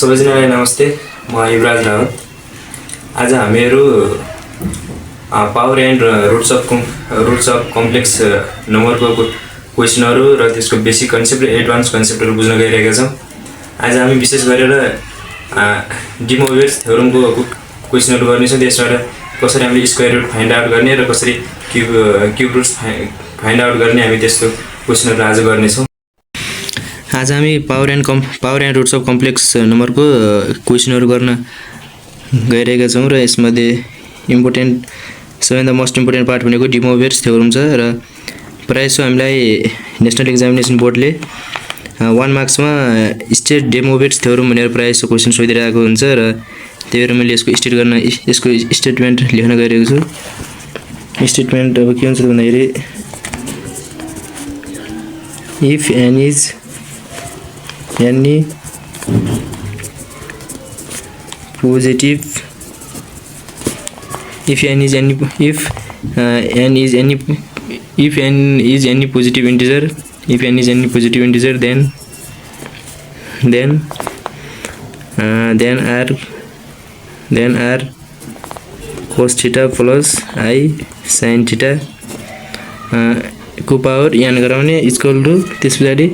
सबैजनालाई नमस्ते। म युवराज रावत। आज हामीहरू power and roots of complex नम्बरको क्वेसनहरू र त्यसको बेसिक कन्सेप्ट र एडभान्स कन्सेप्टहरू बुझ्न गइरहेका छौँ। आज हामी विशेष गरेर डी मोइरेट्ज थ्योरमको क्वेसनहरू गर्नेछौँ। त्यसबाट कसरी हामीले स्क्वायर रुट फाइन्ड आउट गर्ने र कसरी क्युब रुट्स फाइन्ड आउट गर्ने हामी त्यस्तो क्वेसनहरू आज गर्नेछौँ। आज हामी power and roots of complex नम्बरको क्वेसनहरू गर्न गइरहेका छौँ र यसमध्ये सबैभन्दा मोस्ट इम्पोर्टेन्ट पार्ट भनेको डी मोइरेट्ज थ्योरम छ र प्रायः जसो हामीलाई नेसनल एक्जामिनेसन बोर्डले 1 मार्क्समा स्टेट डी मोइरेट्ज थ्योरम भनेर प्रायः जसो क्वेसन सोधिरहेको हुन्छ र त्यही भएर मैले यसको स्टेटमेन्ट लेख्न गइरहेको छु। स्टेटमेन्ट अब के हुन्छ भन्दाखेरि if n is any positive if n is any positive integer then r cos theta plus I sin theta को पावर n गराउने इक्वल टु त्यस पछाडि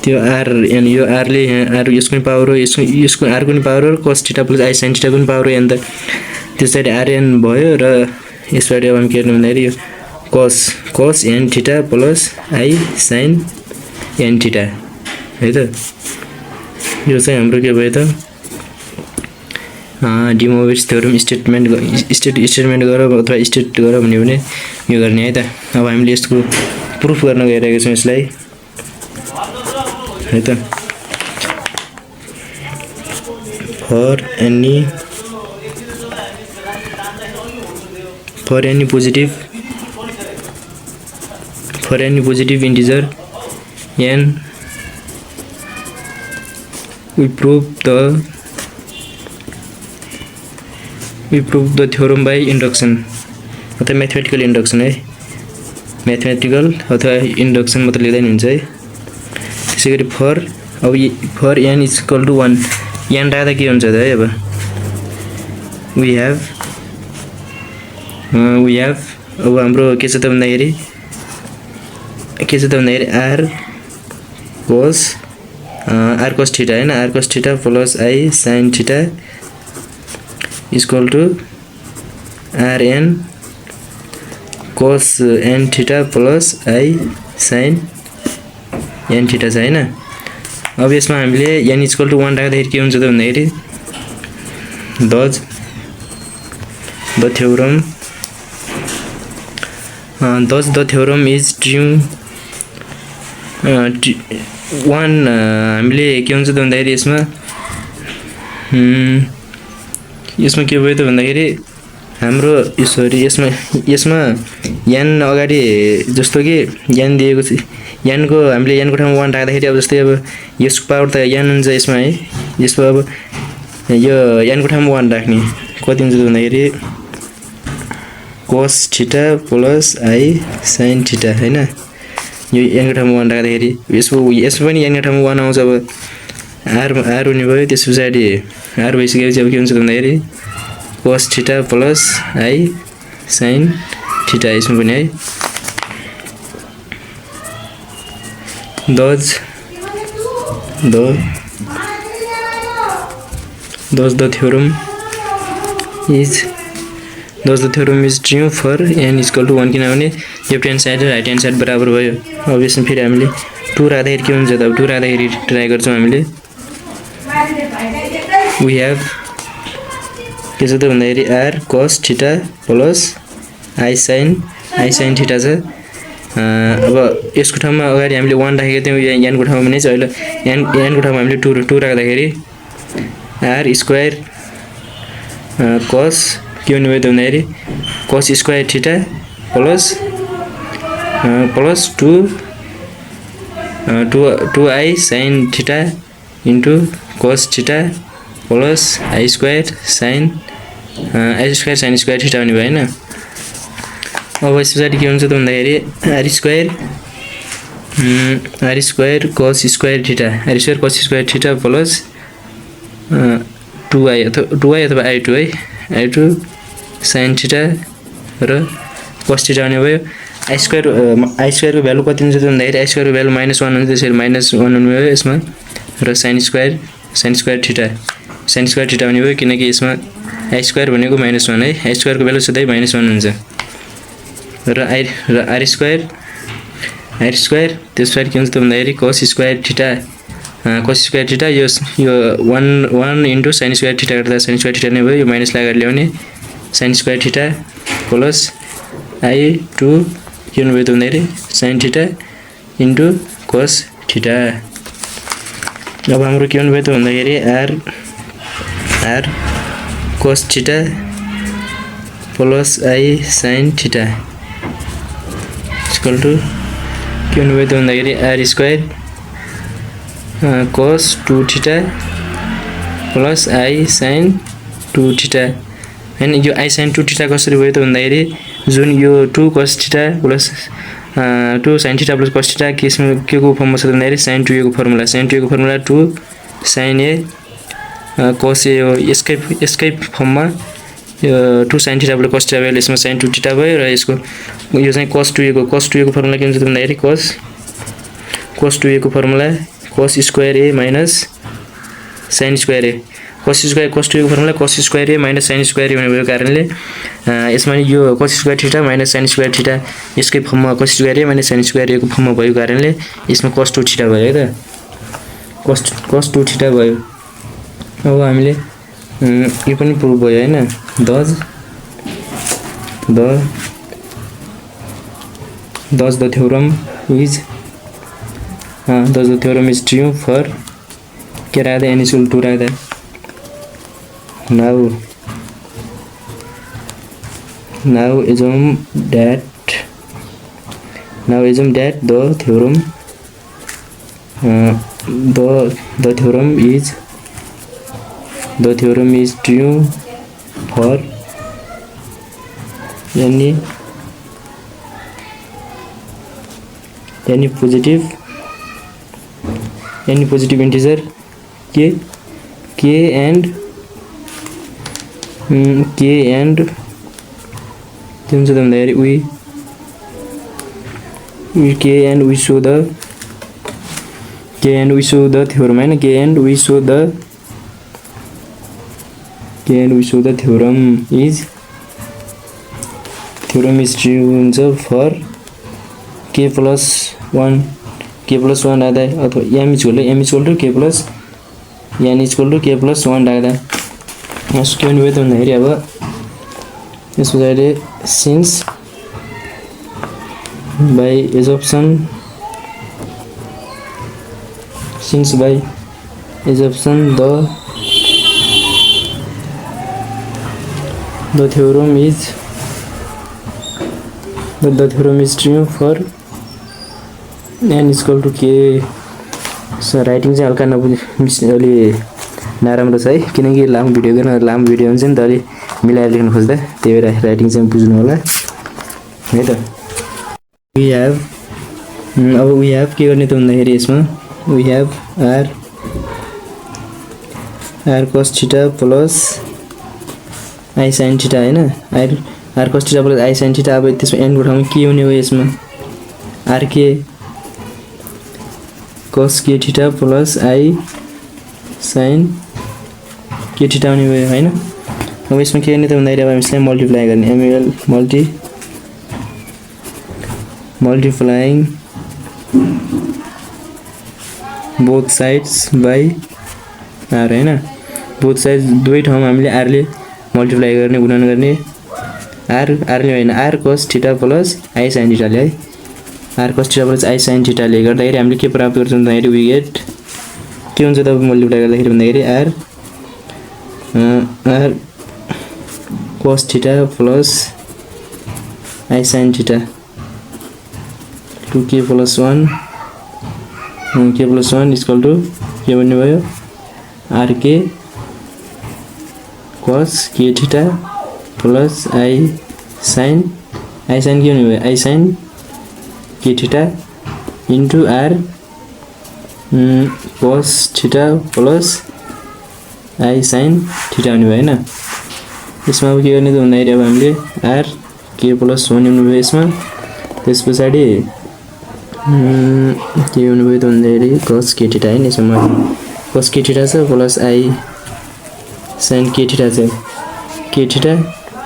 त्यो r n यो r ले r यसको पनि पावर हो यसको r को पनि पावर हो cos theta plus I sin theta को पनि पावर हो n त त्यसरी rn भयो र यसबाट अब हामी के गर्ने भन्दाखेरि यो cos n theta plus I sin n theta है त। यो चाहिँ हाम्रो के भयो त डी मोइरेट्ज थ्योरम स्टेटमेन्ट गर अथवा स्टेट गर भन्यो भने यो गर्ने है त। अब हामीले यसको प्रुफ गर्न गइरहेका छौँ यसलाई है त। For any positive integer n we prove the theorem by induction अथवा मैथमेटिकल इंडक्शन है। मैथमेटिकल अथवा इंडक्शन मतलब लेख्दा नि हुन्छ है। त्यसैगरी for n is equal to 1 n राख्दा के हुन्छ त है। अब we have अब हाम्रो के छ त भन्दाखेरि r cos थीटा हैन r cos theta plus I sin theta equal to rn cos n theta plus I sin n theta छ हैन। अब यसमा हामीले n इक्वल टु 1 राख्दाखेरि के हुन्छ त भन्दाखेरि the theorem is true 1 हामीले के हुन्छ त भन्दाखेरि यसमा के भयो त भन्दाखेरि हाम्रो यसमा n अगाडि जस्तो कि n दिएको छ n को हामीले n को ठाउँमा 1 राख्दाखेरि अब जस्तै अब यसको पावर त n हुन्छ यसमा है। यसको अब यो n को ठाउँमा 1 राख्ने कति हुन्छ त भन्दाखेरि cos theta plus I sin theta हैन। यो n को ठाउँमा 1 राख्दाखेरि यसमा पनि n को ठाउँमा 1 आउँछ। अब r हुने भयो। त्यस पछाडि r भइसकेपछि अब के हुन्छ भन्दाखेरि cos theta plus I sin theta यसमा पनि है। the theorem is true for n equal to 1 किनभने लेफ्ट ह्यान्ड साइड र राइट ह्यान्ड साइड बराबर भयो। अब यसमा फेरि हामीले 2 राख्दाखेरि के हुन्छ त 2 राख्दाखेरि ट्राई गर्छौँ हामीले we have के छ त भन्दाखेरि r cos theta plus I sin theta छ। अब यसको ठाउँमा अगाडि हामीले 1 राखेको थियौँ n को ठाउँमा पनि छ। अहिले n को ठाउँमा हामीले 2 राख्दाखेरि r स्क्वायर cos के हुने भयो त भन्दाखेरि cos square theta plus 2I sin theta into cos theta plus I square sin square theta हुने भयो हैन। अब यस पछाडि के हुन्छ त भन्दाखेरि r square cos square theta plus 2i अथवा i2 है i2 sin थीटा र cos थीटा आउने भयो i स्क्वायर को भ्यालु कति हुन्छ त भन्दाखेरि i स्क्वायर को भ्यालु -1 हुन्छ त्यसैले -1 हुने भयो यसमा र sin स्क्वायर थीटा हुने भयो किनकि यसमा i स्क्वायर भनेको -1 है i स्क्वायर को भ्यालु सधैँ -1 हुन्छ र r स्क्वायर त्यसपछि के हुन्छ त भन्दाखेरि cos स्क्वायर थीटा यो 1 इन्टु sin स्क्वायर थीटा गर्दा sin स्क्वायर थीटा नै भयो यो माइनस लगाएर ल्याउने sin square theta plus i2 के हुने भयो त भन्दाखेरि sin theta into cos theta. अब हाम्रो के हुने भयो त भन्दाखेरि r cos theta plus i sin theta equal to के हुने भयो त भन्दाखेरि r square cos 2 theta plus i sin 2 theta हैन। यो i sin 2 थीटा कसरी भयो त भन्दाखेरि जुन यो 2 cos theta plus 2 sin theta plus cos theta के को फर्ममा छ त भन्दाखेरि sin 2a को formula 2 sin a cos a हो यसकै फर्ममा यो 2 sin theta plus cos theta भयो यसमा sin 2 थीटा भयो र यसको यो चाहिँ cos 2a को फर्मुला के हुन्छ त भन्दाखेरि cos 2a को formula cos square a minus sin square a cos 2a को formula cos square a minus sin square a हुने भएको कारणले यसमा यो cos square theta minus sin square theta यसकै फर्ममा cos square a minus sin square a को फर्ममा भएको कारणले यसमा cos 2 थीटा भयो है त cos 2 थीटा भयो। अब हामीले यो पनि प्रुभ भयो हैन thus the theorem is true for के राख्दा n equal to राख्दा now assume that the theorem is true for any positive integer k and के हुन्छ त भन्दाखेरि we show the theorem हैन k and we show the theorem is true हुन्छ for k plus 1 राख्दा अथवा m equal to k plus n equal to k plus 1 राख्दा यसको के हुने भयो त भन्दाखेरि अब यस पछाडि since by assumption the theorem is true for n equal to k। So writing चाहिँ हल्का अलि नराम्रो छ है किनकि लामो भिडियो हुन्छ नि त अलि मिलाएर लेख्न खोज्दा त्यही भएर राइटिङ चाहिँ बुझ्नु होला है त। we have के गर्ने त भन्दाखेरि यसमा we have r cos theta plus i sin theta हैन r cos theta plus i sin theta. अब त्यसमा n को ठाउँमा के हुने हो यसमा rk cos k theta plus i sin k theta हुने भयो हैन। अब यसमा के गर्ने त भन्दाखेरि अब हामी मल्टिप्लाई गर्ने multiplying both sides by r हैन। बोथ साइड दुवै ठाउँमा हामीले r ले मल्टिप्लाई गर्ने गुणन गर्ने r ले हैन r cos theta plus i sin theta ले है r cos theta plus i sin theta ले गर्दाखेरि हामीले के प्राप्त गर्छौं भन्दाखेरि we get के हुन्छ त मल्टिप्लाई गर्दाखेरि भन्दाखेरि r cos theta plus i sin theta 2k plus 1 equal to के भन्ने भयो rk cos k theta plus i sin के हुने भयो i sin k theta into r cos theta plus I sine theta हुने भयो हैन। यसमा अब के गर्ने त भन्दाखेरि अब हामीले आर के प्लस 1 हुने भयो यसमा। त्यसपछि के हुने भयो त भन्दाखेरि cos k थीटा हैन। यसमा cos k थीटा छ plus I sine k theta छ। k थीटा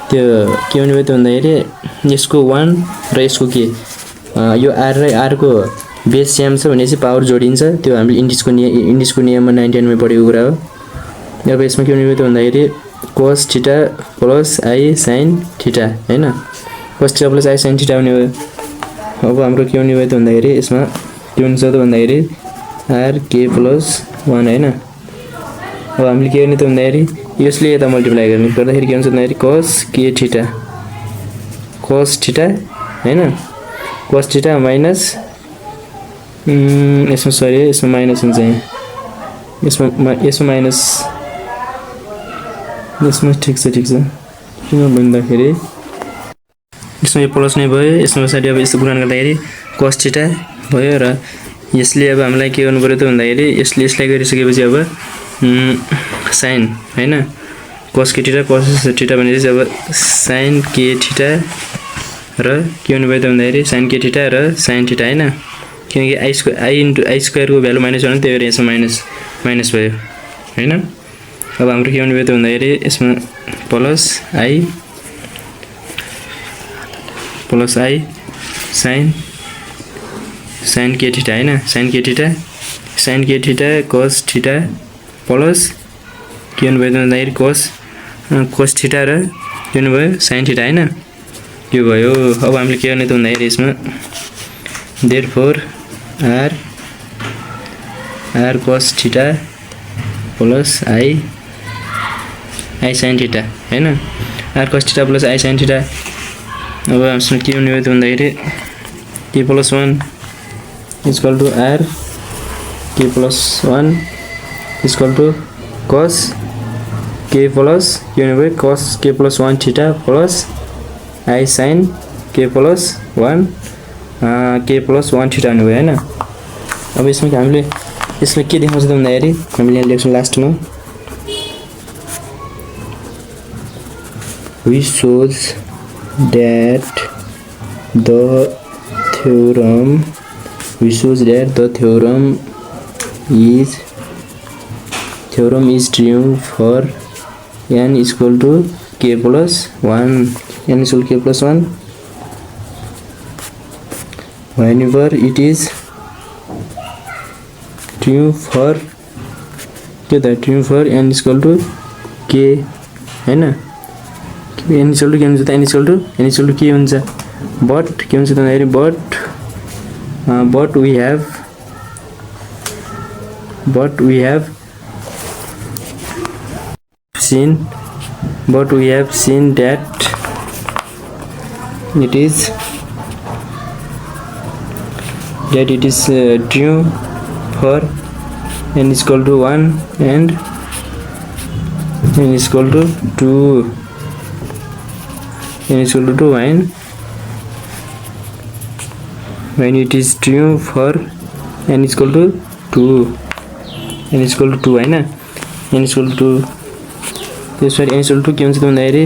त्यो के हुने भयो त भन्दाखेरि यसको 1 र यसको के यो r र r को बेस सेम छ भनेपछि पावर जोडिन्छ। त्यो हामीले इन्डिसको नियममा 99 मा पढेको कुरा हो। अब यसमा के हुने भयो त भन्दाखेरि cos theta plus I sine theta हैन। cos theta plus I sine theta हुने भयो। अब हाम्रो के हुने भयो त भन्दाखेरि यसमा के हुन्छ त भन्दाखेरि r k प्लस 1 हैन। अब हामीले के गर्ने त भन्दाखेरि यसले यता मल्टिप्लाई गर्दाखेरि के हुन्छ भन्दाखेरि cos k थीटा हैन। cos थीटा माइनस यसमा सरी यसमा माइनस हुन्छ यहाँ। यसमा माइनस यसमा ठीक छ किन भन्दाखेरि यसमा यो प्लस नै भयो। यसमा पछाडि अब यस्तो गुणन गर्दाखेरि cos थीटा भयो र यसले अब हामीलाई के गर्नु पर्यो त भन्दाखेरि यसलाई गरिसकेपछि अब साइन हैन cos k theta cos theta भनेपछि अब sin k थीटा र के हुने भयो त भन्दाखेरि sin k थीटा र sin थीटा हैन। किनकि i स्क्वायर को भ्यालु माइनस हो भने त्यही भएर यसमा माइनस भयो हैन। अब हाम्रो के हुने भयो त भन्दाखेरि यसमा plus I sin k theta हैन। sin k theta cos theta plus के हुने भयो त भन्दाखेरि cos थीटा र के हुने भयो sin थीटा हैन। यो भयो। अब हामीले के गर्ने त भन्दाखेरि यसमा therefore r cos theta plus I sin theta हैन। r cos theta plus I sin theta. अब हामीसँग के हुने भयो त भन्दाखेरि k plus 1 equal to r k plus 1 equal to cos k plus के हुने भयो cos k plus 1 theta plus I sin k plus 1 theta हुने भयो हैन। अब यसमा हामीले यसलाई के देखाउँछ त भन्दाखेरि हामीले यहाँ लेख्छौँ लास्टमा we shows that the theorem is true for n equal to k plus 1 n equal to k plus 1 whenever it is true for n equal to k हैन। n equal to के हुन्छ त n equal to के हुन्छ but के हुन्छ त भन्दाखेरि but we have seen that it is true for n equal to 1 and n equal to 2 when it is true for n equal to 2 हैन। n equal to 2 त्यसपछि n equal to के हुन्छ त भन्दाखेरि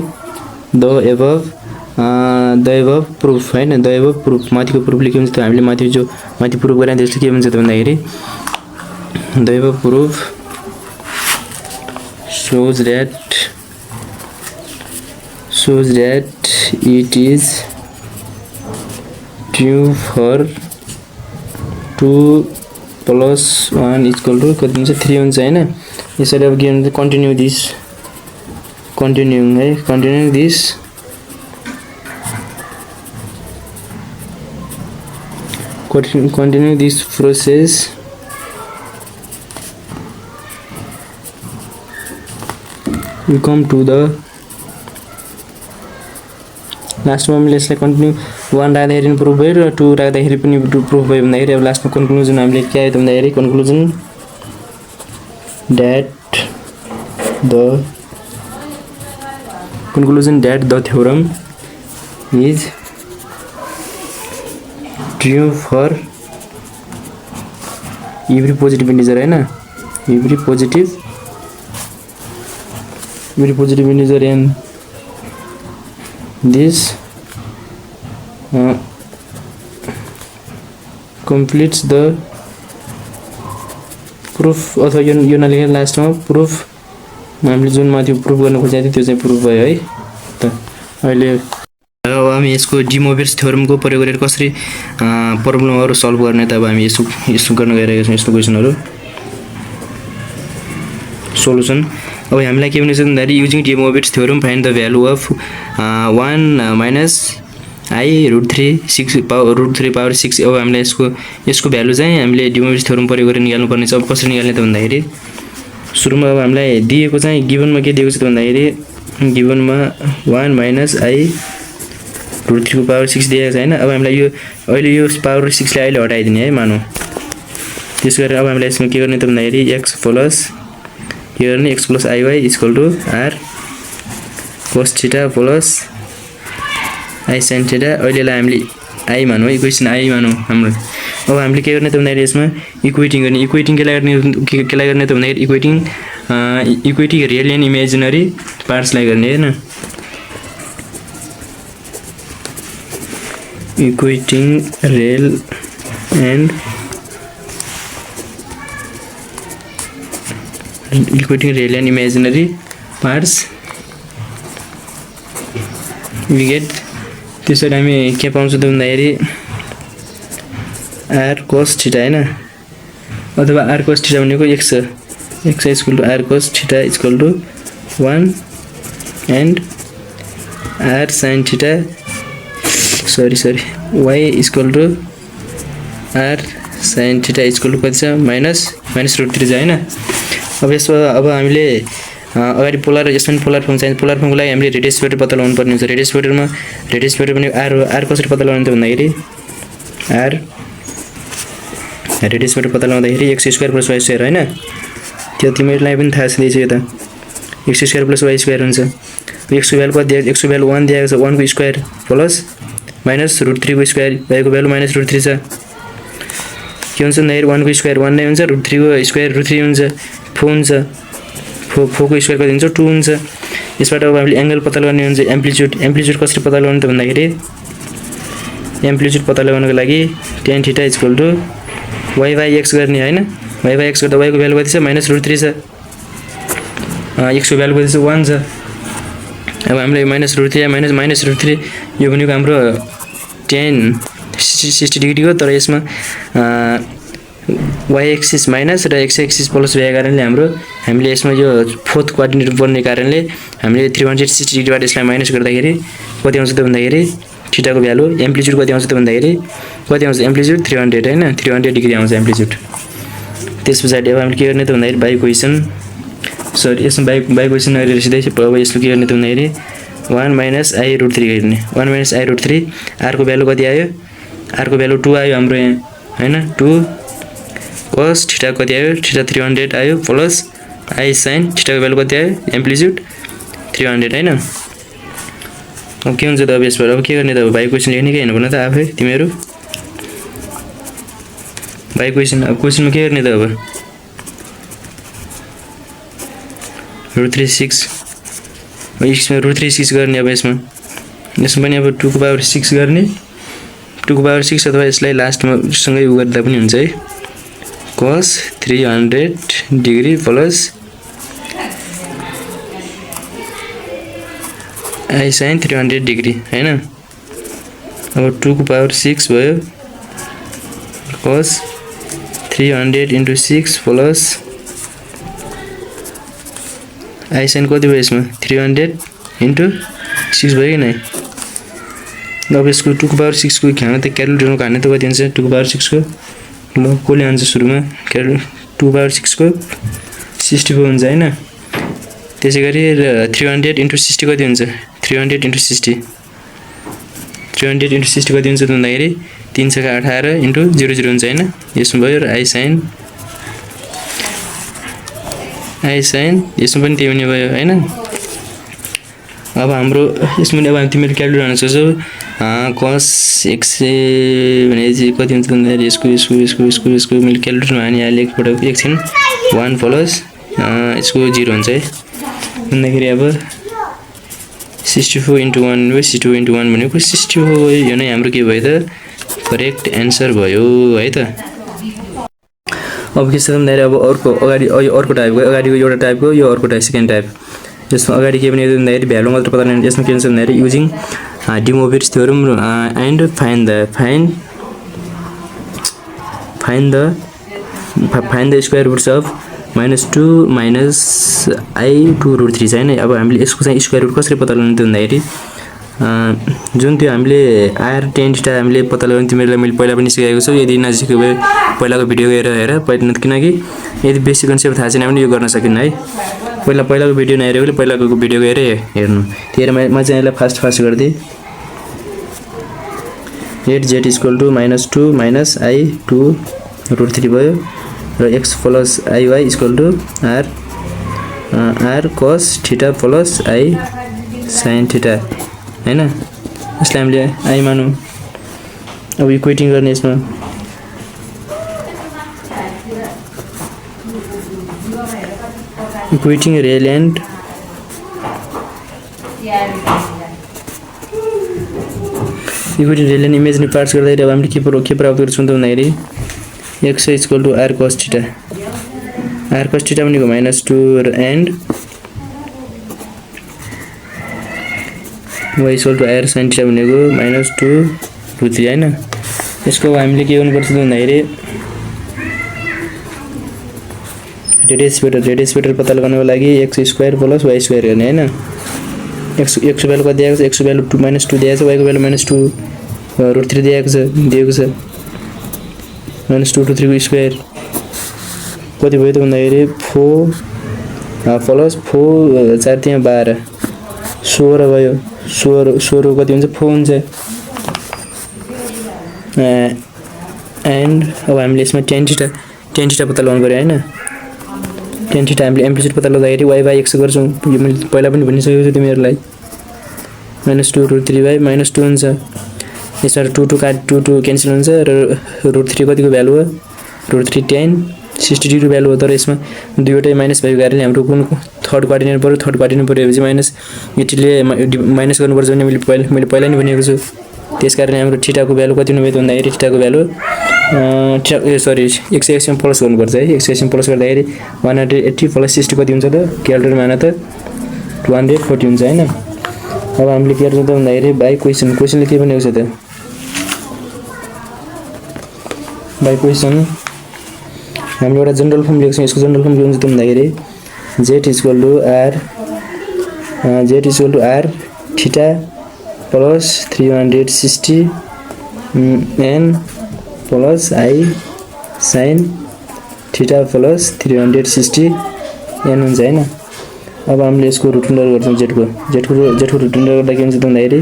the above proof हैन। the above proof माथिको प्रुफले के हुन्छ त हामीले माथि प्रुफ गरेर त्यसले के हुन्छ त भन्दाखेरि the above proof shows that it is true for 2 plus 1 equal to कति हुन्छ 3 हुन्छ हैन। यसरी अब के हुन्छ continue this process we come to the लास्टमा हामीले यसलाई कन्टिन्यू 1 राख्दाखेरि पनि प्रुफ भयो र 2 राख्दाखेरि पनि प्रुफ भयो भन्दाखेरि अब लास्टमा कन्क्लुजन हामीले के आयो त भन्दाखेरि conclusion that the theorem is true for every positive integer हैन। every positive very positive integer n. This completes the proof. अथवा यो नलेखेर लास्टमा प्रुफ हामीले जुन माथि प्रुफ गर्न खोजेको थियो त्यो चाहिँ प्रुफ भयो है त। अहिले अब हामी यसको डी मोबियर्स थ्योरमको प्रयोग गरेर कसरी प्रब्लमहरु सल्भ गर्ने त अब हामी यसो गर्न गइरहेका छौं। यस्तो क्वेशनहरु सोलुसन। अब हामीलाई के भनेछ भन्दाखेरि using de Moivre's theorem find the value of 1 minus I √3 6 power √3 power 6। अब हामीलाई यसको भ्यालु चाहिँ हामीले डी मोबियर्स थ्योरम प्रयोग गरेर निकाल्नु पर्ने छ। अब कसरी निकाल्ने त भन्दाखेरि सुरुमा अब हामीलाई दिएको चाहिँ गिभनमा के दिएको छ त भन्दाखेरि गिभनमा 1 माइनस I √3 को पावर 6 दिएको छ हैन। अब हामीलाई यो अहिले यो पावर 6 लाई अहिले हटाइदिने है मानौ। त्यसो गरेर अब हामीलाई यसमा के गर्ने त भन्दाखेरि x प्लस के गर्ने x plus iy equal to r cos theta plus I sin theta. अहिलेलाई हामीले I मानौ, इक्वेसन I मानौ हाम्रो। अब हामीले के गर्ने त भन्दाखेरि यसमा इक्वेटिङ गर्ने। इक्वेटिङ केलाई गर्ने त भन्दाखेरि इक्वेटिङ रियल एन्ड इमेजिनरी पार्ट्सलाई गर्ने हैन। Equating real and imaginary parts we get। त्यसरी हामी के पाउँछ त भन्दाखेरि r cos थीटा हैन, अथवा r cos थीटा भनेको x छ। x equal to r cos theta equal to 1 and r sin theta सरी y equal to r sin theta equal to कति छ माइनस √3 छ हैन। अब यसमा अब हामीले अगाडि पोलर यसमा पोलर फर्म चाहिन्छ। पोलर फर्मको लागि हामीले रेडियस वेक्टर पत्ता लगाउनु पर्ने हुन्छ। रेडियस वेक्टर भनेको r कसरी पत्ता लगाउने त भन्दाखेरि रेडियस वेक्टर पत्ता लगाउँदाखेरि x² + y² हैन। त्यो तिमीहरुलाई पनि थाहा छ यो त x² + y² हुन्छ। x को भ्यालु कति दिएको छ? x को भ्यालु 1 दिएको छ। 1 को स्क्वायर प्लस माइनस √3 को स्क्वायर, y को भ्यालु माइनस √3 छ। के हुन्छ भन्दाखेरि 1 को स्क्वायर 1 नै हुन्छ, √3 को स्क्वायर √3 हुन्छ, 4 हुन्छ। 4 को स्क्वायर कति हुन्छ? 2 हुन्छ। यसबाट अब हामीले एंगल पत्ता लगाउने हुन्छ। एम्प्लिट्युड कसरी पत्ता लगाउने त भन्दाखेरि एम्प्लिट्युड पत्ता लगाउनको लागि tan theta equal to y/x गर्ने हैन। y/x गर्दा y को भ्यालु कति छ? माइनस √3 छ। x को भ्यालु कति छ? 1 छ। अब हामीले माइनस √3 यो भनेको हाम्रो tan 60 डिग्री हो। तर यसमा y एक्सिस माइनस र x एक्सिस प्लस भएको कारणले हामीले यसमा यो फोर्थ कोअर्डिनेट बन्ने कारणले हामीले 360 डिग्रीबाट यसलाई माइनस गर्दाखेरि कति आउँछ त भन्दाखेरि थीटाको भ्यालु एम्प्लिट्युड कति आउँछ त भन्दाखेरि कति आउँछ? एम्प्लिट्युड 300 हैन, 300 डिग्री आउँछ एम्प्लिट्युड। त्यसपछि अब हामीले के गर्ने त भन्दाखेरि बाइ क्वेशन यसमा बाइ क्वेशन नगरेर सिधै अब यसको के गर्ने त भन्दाखेरि 1 माइनस I √3 गर्ने। 1 माइनस I √3 r को भ्यालु कति आयो? r को भ्यालु 2 आयो हाम्रो यहाँ हैन। 2 cos थीटा कति आयो? थीटा 300 आयो प्लस I sin थीटा को भ्यालु कति आयो? एम्प्लिट्युड 300 हैन। अब के हुन्छ त अब यसबाट अब के गर्ने त? बाइ क्वेशन लेख्ने के हैन भन त आफै तिमीहरु। बाइ क्वेशन अब क्वेशनमा के गर्ने त अब √3 6 यसमा √3 6 गर्ने। अब यसमा पनि अब 2 को पावर 6 गर्ने। 2 को पावर 6 अथवा यसलाई लास्टमा सँगै गर्दा पनि हुन्छ है। cos 300 degree plus I sin 300 degree हैन। अब 2 को पावर 6 भयो cos 300 * 6 प्लस I sin कति भयो यसमा? 300 * 6 भयो कि नै। अब यसको 2 को पावर 6 को खाना त क्यालकुलेटरमा हाल्ने त कति हुन्छ? 2 को पावर 6 को ल कोले आन्छ सुरुमा 2 को पावर 6 को 64 हुन्छ हैन। त्यसैगरी 300 * 60 कति हुन्छ? 300 * 60 कति हुन्छ त भन्दाखेरि 3 6 18 * 00 हुन्छ हैन। यसमा भयो र I sin यसमा पनि त्यही हुने भयो हैन। अब हाम्रो यसमा अब हामी तिमीले क्यालकुलेट गर्न सक्छौ। cos x भने चाहिँ कति हुन्छ भन्दाखेरि यसको मैले क्यालकुलेटरमा हानि हाले एकपटक एकछिन 1 प्लस यसको 0 हुन्छ है। भन्दाखेरि अब 64 × 1 भयो 62 × 1 भनेको 64 भयो। यो नै हाम्रो के भयो त करेक्ट एन्सर भयो है त। अब के छ भन्दाखेरि अब अर्को अगाडि अर्को टाइपको अगाडिको एउटा टाइपको यो अर्को टाइप सेकेन्ड टाइप। यसमा अगाडि के भने भन्दाखेरि भ्यालु मात्र पत्ता लगाउने। यसमा के हुन्छ भन्दाखेरि using De Moivre's theorem and find the square roots of -2 - I to √3 छ हैन। अब हामीले यसको चाहिँ स्क्वायर रुट कसरी पत्ता लगाउने त भन्दाखेरि जुन त्यो हामीले r tan θ हामीले पत्ता लगाउने तिमीलाई मैले पहिला पनि सिकाएको छु। यदि नसिकेको भए पहिलाको भिडियो हेर पहिला, किनकि यदि बेसिक कन्सेप्ट थाहा छैन भने यो गर्न सकिन्न है। पहिलाको भिडियो नहेरेकोले पहिलाको भिडियो गएर हेर्नु। त्यही म चाहिँ यसलाई फास्ट गर्दै 8z = -2 - I to √3 भयो र x + iy = r cos θ + I sin θ हैन। यसलाई हामीले i मानौँ। अब इक्वेटिङ गर्ने यसमा equating real and imaginary parts गर्दाखेरि अब हामीले के प्राप्त गर्छौँ त भन्दाखेरि x = r cos θ। r cos θ भनेको -2 एन्ड y = r sin θ भनेको -2 √3 हैन। यसको हामीले के गर्नुपर्छ त भन्दाखेरि रेडियस वेक्टर पत्ता लगाउनको लागि x² + y² गर्ने हैन। x को भ्यालु कति दिएको छ? x को भ्यालु -2 दिएको छ, y को भ्यालु -2 √3 दिएको छ -2 √3 को स्क्वायर कति भयो त भन्दाखेरि 4 + 4 4 त्यहाँ 12 16 भयो। 16 कति हुन्छ 4 हुन्छ। एन्ड अब हामीले यसमा tan θ पत्ता लगाउनु पर्यो हैन। tan θ हामीले एम्प्लिट्युड पत्ता लगाउँदाखेरि y/x गर्छौँ। यो मैले पहिला पनि भनिसकेको छु तिमीहरूलाई। -2 √3 -2 हुन्छ। यसमा 2 क्यान्सल हुन्छ र √3 कतिको भ्यालु हो? √3 tan 60 डिग्री भ्यालु हो। तर यसमा दुईवटै माइनस भएको कारणले हाम्रो कुन थर्ड क्वाड्रेन्ट पर्यो? थर्ड क्वाड्रेन्ट परेपछि माइनस यतिले माइनस गर्नुपर्छ भने मैले पहिला नै भनेको छु। त्यसकारण हाम्रो θको भ्यालु कति हुनु भयो त भन्दाखेरि θको भ्यालु x मा प्लस गर्नुपर्छ है। x मा प्लस गर्दाखेरि 180 + 60 कति हुन्छ त? क्याल्कुलेटर माना त 240 हुन्छ हैन। अब हामीले के गर्छौँ त भन्दाखेरि बाइ क्वेसनले के भनेको छ त? बाइ क्वेसन हामीले एउटा जनरल फर्म लेख्छौँ। यसको जनरल फर्म के हुन्छ त भन्दाखेरि z = r θ + 360 n + I sin θ + 360 n हुन्छ हैन। अब हामीले यसको रुट अन्डर गर्छौँ z को रुट अन्डर गर्दा के हुन्छ त भन्दाखेरि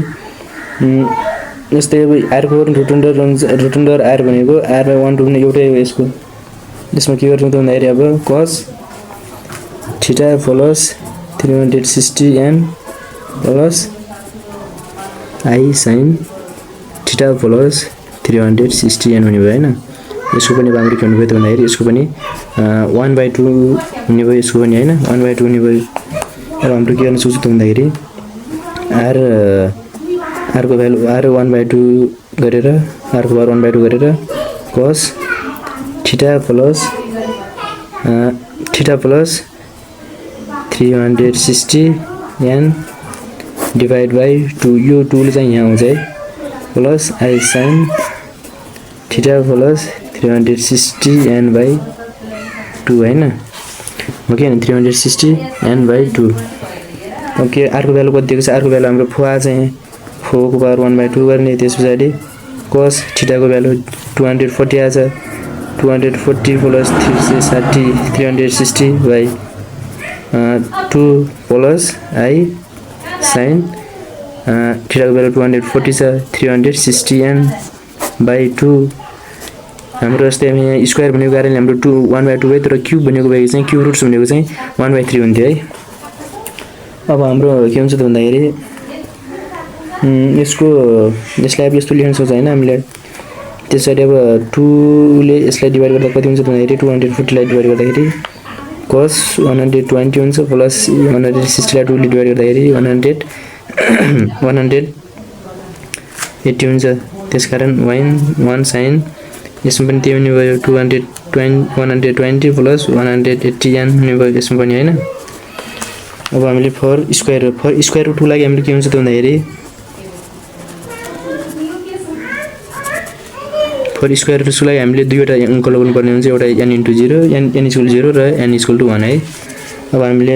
जस्तै अब r को रुट अन्डर r भनेको r/1 भने एउटै हो यसको। यसमा के गर्छौँ त भन्दाखेरि अब cos θ + 360 n + I sin θ + 360 n हुने भयो हैन। यसको पनि अब हाम्रो के हुने भयो त भन्दाखेरि यसको पनि 1/2 हुने भयो। यसको पनि हैन 1/2 हुने भयो। अब हाम्रो के गर्न सक्छौँ त भन्दाखेरि r को भ्यालु r 1/2 गरेर r को पावर 1/2 गरेर cos θ + 360 n डिवाइड बाइ 2 यो 2 ले चाहिँ यहाँ आउँछ है प्लस I sin θ + 360 n/2 हैन। Okay 360 n/2। ओके r को भ्यालु कति दिएको छ? r को भ्यालु हाम्रो 4 चाहिँ 4 को पावर 1/2 गर्ने। त्यसपछि cos θ को भ्यालु 240 आछ। 240 + 360/2 प्लस I sin θ को भ्यालु 240 छ। 360 n/2 हाम्रो जस्तै हामी यहाँ स्क्वायर भनेको कारणले हाम्रो 1/2 भयो। तर क्युब भनेको भए चाहिँ क्युब रुट्स भनेको चाहिँ 1/3 हुन्थ्यो है। अब हाम्रो के हुन्छ त भन्दाखेरि यसलाई अब यस्तो लेख्न सक्छ हैन हामीले। त्यसरी अब 2 ले यसलाई डिवाइड गर्दा कति हुन्छ त भन्दाखेरि 240 लाई डिवाइड गर्दाखेरि cos 120 हुन्छ प्लस 160 लाई 2 ले डिवाइड गर्दाखेरि 180 हुन्छ। त्यसकारण 1 sin यसमा पनि त्यही हुने भयो 120 प्लस 180 n हुने भयो यसमा पनि हैन। अब हामीले फर स्क्वायर रुट को लागि हामीले के हुन्छ त भन्दाखेरि फर स्क्वायर रुट को लागि हामीले दुईवटा अङ्क लगाउनु पर्ने हुन्छ, एउटा n * 0 n = 0 र n = 1 है। अब हामीले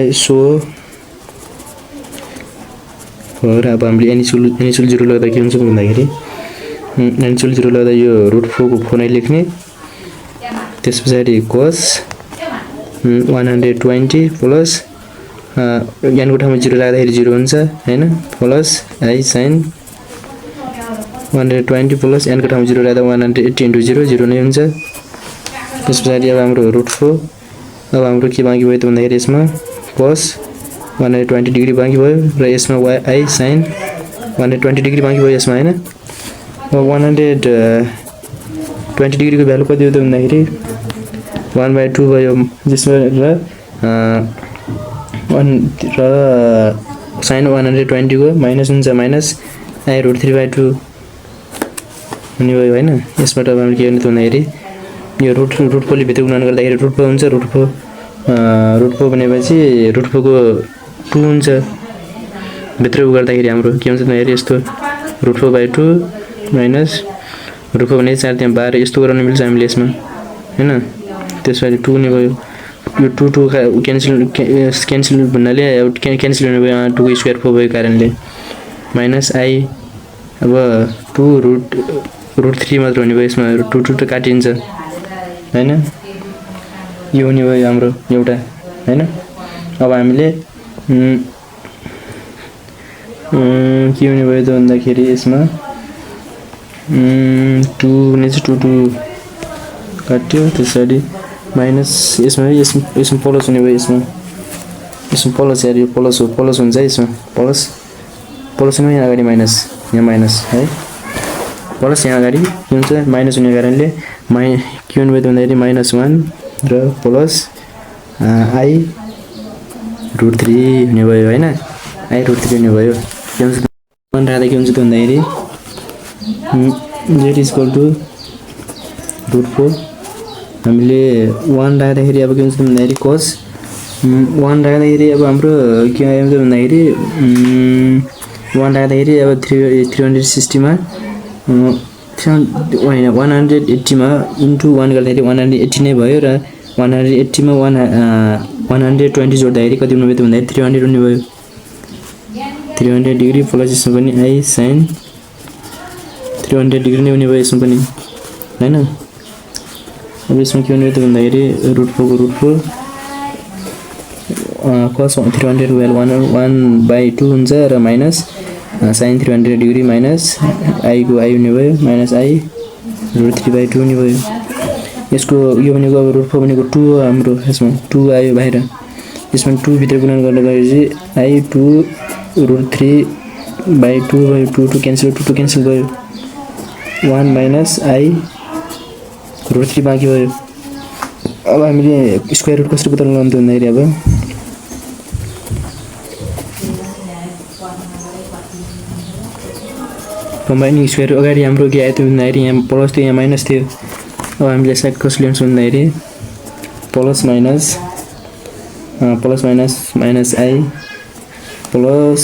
अब हामीले n = 0 लाग्दा के हुन्छ भन्दाखेरि n = 0 लाग्दा यो √4 को 4 नै लेख्ने, त्यसपछि cos 120 प्लस n को ठाउँमा 0 लाग्दाखेरि 0 हुन्छ हैन, plus I sin 120 plus n को ठाउँमा 0 लाग्दा 180 * 0 0 नै हुन्छ। त्यसपछि अब हाम्रो √4 अब हाम्रो के बाँकी भयो त भन्दाखेरि यसमा cos 120 डिग्री बाँकी भयो र यसमा I sin 120 डिग्री बाँकी भयो यसमा हैन। अब 120 डिग्री को भ्यालु कति हो त भन्दाखेरि 1/2 भयो, जसमा र 1 र sin 120 को माइनस हुन्छ, माइनस I √3/2 हुने भयो हैन। यसबाट अब हामीले के गर्ने त भन्दाखेरि यो √4 ले भित्र गुणन गर्दाखेरि √4 हुन्छ, √4 भनेपछि √4 को 2 हुन्छ, भित्र गर्दाखेरि हाम्रो के हुन्छ भन्दाखेरि यस्तो √4/2 माइनस √4 भने 4 त्यहाँ 12 यस्तो गराउन मिल्छ हामीले यसमा हैन। त्यसपछि 2 हुने भयो, यो 2 क्यान्सल भन्नाले क्यान्सल हुने भयो, 2 को स्क्वायर 4 भएको कारणले माइनस I अब 2 √3 मात्र हुने भयो यसमा, 2 त काटिन्छ हैन। यो हुने भयो हाम्रो एउटा हैन। अब हामीले के हुने भयो त भन्दाखेरि यसमा 2 हुने चाहिँ 2 काट्यो, त्यसपछि माइनस यसमा प्लस हुने भयो, यसमा प्लस यार, यो प्लस हुन्छ यसमा प्लस हुने यहाँ अगाडि माइनस, यहाँ माइनस है, प्लस यहाँ अगाडि के हुन्छ माइनस हुने कारणले के हुने भयो त भन्दाखेरि -1 र प्लस I √3 हुने भयो हैन। I √3 हुने भयो, के हुन्छ 1 राख्दा के हुन्छ त भन्दाखेरि z = √4 हामीले 1 राख्दाखेरि अब के हुन्छ त भन्दाखेरि cos 1 राख्दाखेरि अब हाम्रो के आयो त भन्दाखेरि 1 राख्दाखेरि अब 360 मा 180 मा इन्टु 1 गर्दाखेरि 180 नै भयो र 180 मा 120 जोड्दाखेरि कति हुने भयो त भन्दाखेरि 300 हुने भयो, 300 डिग्री प्लस यसमा पनि I sin 300 डिग्री नै हुने भयो यसमा पनि हैन। अब यसमा के हुने भयो त भन्दाखेरि √4 को √4 cos 300 वेल 1/2 हुन्छ र minus sin 300 degree minus I को I हुने भयो, माइनस I √3/2 हुने भयो। यसको यो भनेको अब √4 भनेको 2 हो हाम्रो, यसमा 2 आयो बाहिर, यसमा 2 भित्र गुणन गर्दाखेरि I 2 √3/2 भयो, 2 क्यान्सल भयो, 1 माइनस I √3 बाँकी भयो। अब हामीले स्क्वायर रुट कसरी पत्ता लगाउनु त भन्दाखेरि अब कम्बाइनिङ स्क्वायर अगाडि हाम्रो के आयो त भन्दाखेरि यहाँ प्लस थियो यहाँ माइनस थियो। अब हामीले यसलाई कसरी ल्याउँछौँ भन्दाखेरि plus minus minus I plus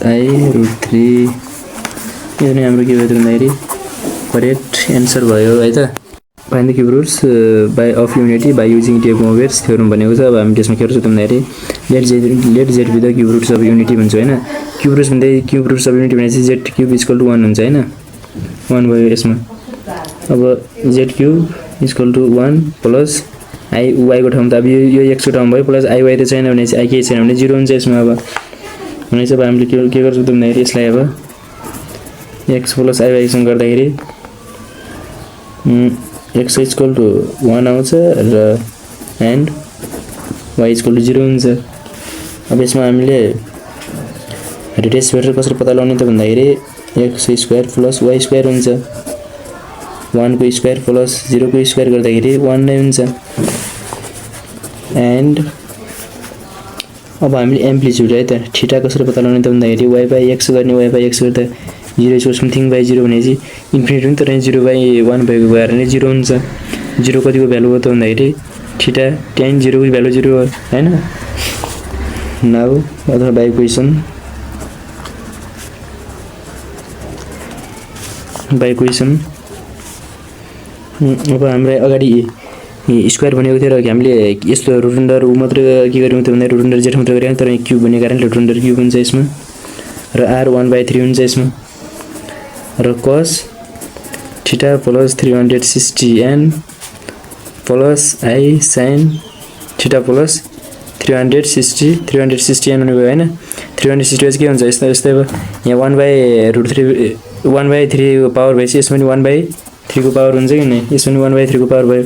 I √3 यो नै हाम्रो के भयो त भन्दाखेरि करेक्ट एन्सर भयो है त। Find the cube roots by of unity by using de Moivre's theorem भनेको छ। अब हामी त्यसमा के गर्छौँ त भन्दाखेरि let Z be the cube roots of unity भन्छ हैन। क्युब रुट्स भन्दै क्युब रुट्स अफ युनिटी भनेपछि जेड क्युब = 1 हुन्छ हैन, 1 भयो यसमा। अब Z cube = 1 plus I y को ठाउँमा त अब यो x को ठाउँमा भयो, प्लस I y त छैन भने चाहिँ I के छैन भने 0 हुन्छ यसमा। अब भनेपछि अब हामीले के गर्छौँ त भन्दाखेरि यसलाई अब x प्लस I y सँग गर्दाखेरि x = 1 आउँछ र एन्ड y = 0 हुन्छ। अब यसमा हामीले रेडियस भेक्टर कसरी पत्ता लगाउने त भन्दाखेरि x² प्लस y² हुन्छ, 1 को स्क्वायर प्लस 0 को स्क्वायर गर्दाखेरि 1 नै हुन्छ, एन्ड अब हामीले एम्प्लिट्युड है त थीटा कसरी पत्ता लगाउने त भन्दाखेरि y/x गर्ने y/x गर्दा 0 इक्वल समथिङ बाई 0 भनेपछि इन्फिनिटी पनि तर 0/1 भएको भएर नै 0 हुन्छ। 0 कतिको भ्यालु हो त भन्दाखेरि थीटा tan 0 को भ्यालु 0 हो हैन। नाउ अथवा बाई इक्वेसन अब हामीलाई अगाडि स्क्वायर भनेको थियो र हामीले यस्तो रुट ऊ मात्र के गर्यौँ त भन्दा रुट जेठ मात्र गर्यौँ तर क्युब भन्ने कारणले रुट क्युब हुन्छ यसमा र r 1/3 हुन्छ यसमा र cos theta plus 360n plus i sin theta plus 360n हुने भयो हैन। 360 के हुन्छ यस्तै अब यहाँ 1/3 को पावर भएपछि यसमा पनि 1/3 को पावर हुन्छ कि नै यसमा पनि 1/3 को पावर भयो।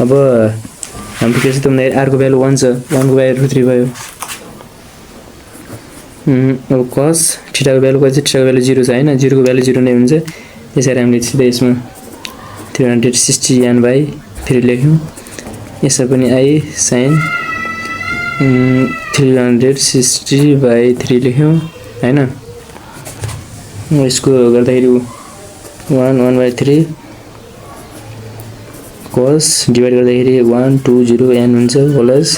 अब हाम्रो के छ त भन्दाखेरि r को भ्यालु 1 छ 1 को √3 भयो। अब cos थीटा को भ्यालु कति छ थीटा को भ्यालु 0 छ हैन 0 को भ्यालु 0 नै हुन्छ त्यसैले हामीले सिधै यसमा 360n/3 लेख्यौं। यसमा पनि i sin 360/3 लेख्यौं हैन। यसको गर्दाखेरि 1/3 cos डिवाइड गर्दाखेरि 120n हुन्छ प्लस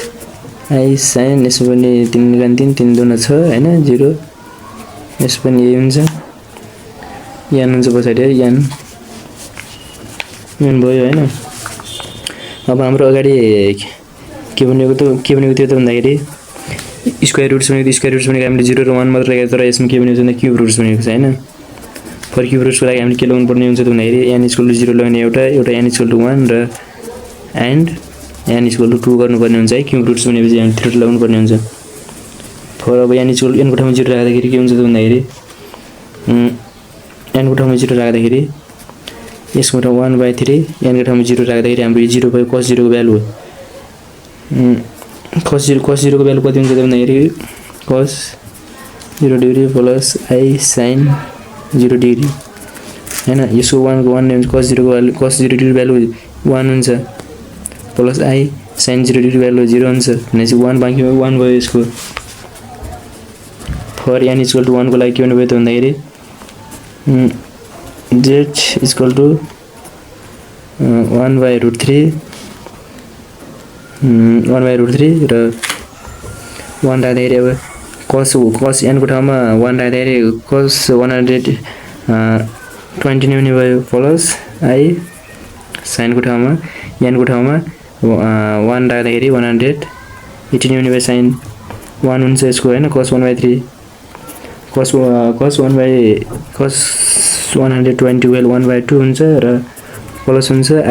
i sin यसमा पनि 3 3 2 6 हैन 0 यसमा पनि यही हुन्छ n हुन्छ पछाडी n भयो हैन। अब हाम्रो अगाडि के भनेको थियो त भन्दाखेरि स्क्वायर रुट्स भनेको हामीले 0 र 1 मात्र राखेको तर यसमा के भनेको छ भन्दा क्युब रुट्स भनेको छ हैन। फर क्युब रुट्सको लागि हामीले के लगाउनु पर्ने हुन्छ त भन्दाखेरि n = 0 लगाउने एउटा n = 1 र एन्ड n = 2 गर्नुपर्ने हुन्छ है। क्युब रुट्स भनेपछि हामी 3 लगाउनु पर्ने हुन्छ। फर अब n को ठाउँमा 0 राख्दाखेरि के हुन्छ त भन्दाखेरि n को ठाउँमा 0 राख्दाखेरि यसको ठाउँमा 1/3 n को ठाउँमा 0 राख्दाखेरि हाम्रो 0 भयो cos 0 को भ्यालु हो। cos 0 को भ्यालु कति हुन्छ त भन्दाखेरि cos 0 degree plus i sin 0 degree हैन। यसको 1 को 1 नै हुन्छ cos 0 डिग्री भ्यालु 1 हुन्छ plus i sin 0 degree value 0 हुन्छ भनेपछि 1 बाँकी 1 भयो यसको। फर n = 1 को लागि के भन्नु भयो त भन्दाखेरि z = 1/√3 र 1 राख्दाखेरि अब cos n को ठाउँमा 1 राख्दाखेरि cos 120 नै हुने भयो प्लस i sin को ठाउँमा n को ठाउँमा 1 राख्दाखेरि 180 नै हुने भयो sin 1 हुन्छ यसको हैन cos 1/3 cos 120 वेल 1/2 हुन्छ र प्लस हुन्छ i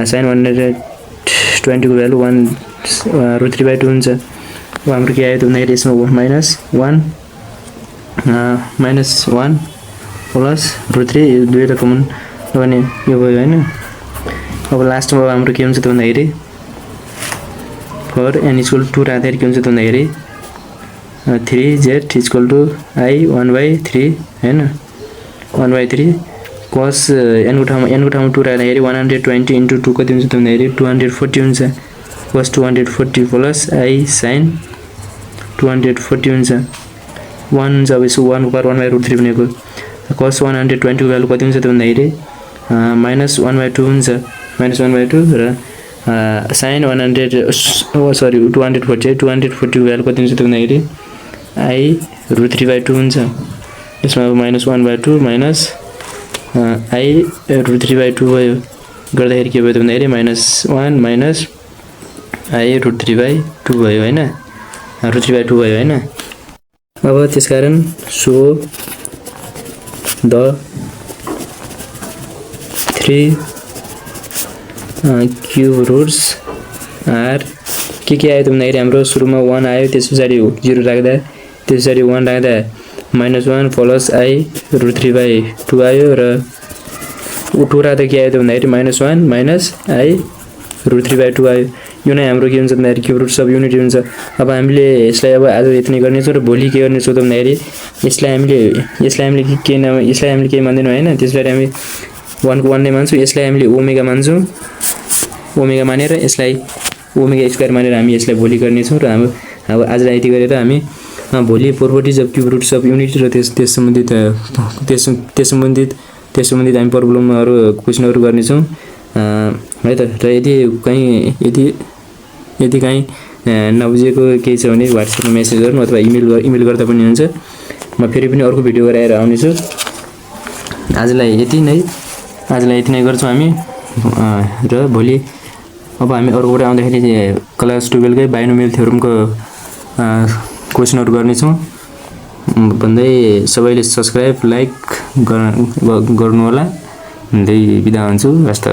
sin 120 को भ्यालु 1√3/2 हुन्छ। अब हाम्रो के आयो त भन्दाखेरि यसमा -1 प्लस √3 यो दुईटा कमन लगाउने यो भयो हैन। अब लास्टमा हाम्रो के हुन्छ त भन्दाखेरि फर n = 2 राख्दाखेरि के हुन्छ त भन्दाखेरि 3z = i 1/3 हैन 1/3 cos n को ठाउँमा 2 राख्दाखेरि 120 * 2 कति हुन्छ त भन्दाखेरि 240 हुन्छ cos 240 प्लस i sin 240 हुन्छ 1 हुन्छ। अब यसको 1 को पावर 1/√3 भनेको cos 120 को भ्यालु कति हुन्छ त भन्दाखेरि -1/2 हुन्छ -1/2 र sin 240 को भ्यालु कति हुन्छ त भन्दाखेरि i√3/2 हुन्छ। यसमा अब -1/2 माइनस i√3/2 भयो गर्दाखेरि के भयो त भन्दाखेरि -1 माइनस i√3/2 भयो हैन √3/2 भयो हैन। अब त्यसकारण so the 3 cube roots are के आयो त भन्दाखेरि हाम्रो सुरुमा 1 आयो त्यसपछि 0 राख्दा त्यसपछि 1 राख्दा -1 प्लस i√3/2 आयो र 2 राख्दा के आयो त भन्दाखेरि -1 माइनस i√3/2 आयो। यो नै हाम्रो के हुन्छ भन्दाखेरि क्युब रुट सब युनिटी हुन्छ। अब हामीले यसलाई अब आज यति नै गर्नेछौँ र भोलि के गर्नेछौँ त भन्दाखेरि यसलाई हामीले के मान्दैनौँ हैन त्यसलाई हामी 1 को 1 नै मान्छौँ यसलाई हामीले ओमेगा मान्छौँ ओमेगा मानेर यसलाई ओमेगा स्क्वायर मानेर हामी यसलाई भोलि गर्नेछौँ र हाम्रो अब आजलाई यति गरेर हामी भोलि properties of cube roots of unit र त्यस सम्बन्धित हामी प्रब्लमहरू क्वेसनहरू गर्नेछौँ है त। र यदि कहीँ नबुझेको केही छ भने व्हाट्सएपमा मेसेज गर्नु अथवा इमेल गर्दा पनि हुन्छ। म फेरि पनि अर्को भिडियो गराएर आउनेछु। आजलाई यति नै गर्छौँ हामी र भोलि अब हामी अर्कोबाट आउँदाखेरि क्लास 12 कै बाइनोमियल थ्योरमको क्वेसनहरू गर्नेछौँ भन्दै सबैले सब्सक्राइब लाइक गर्नु होला भन्दै बिदा हुन्छु। हस्त।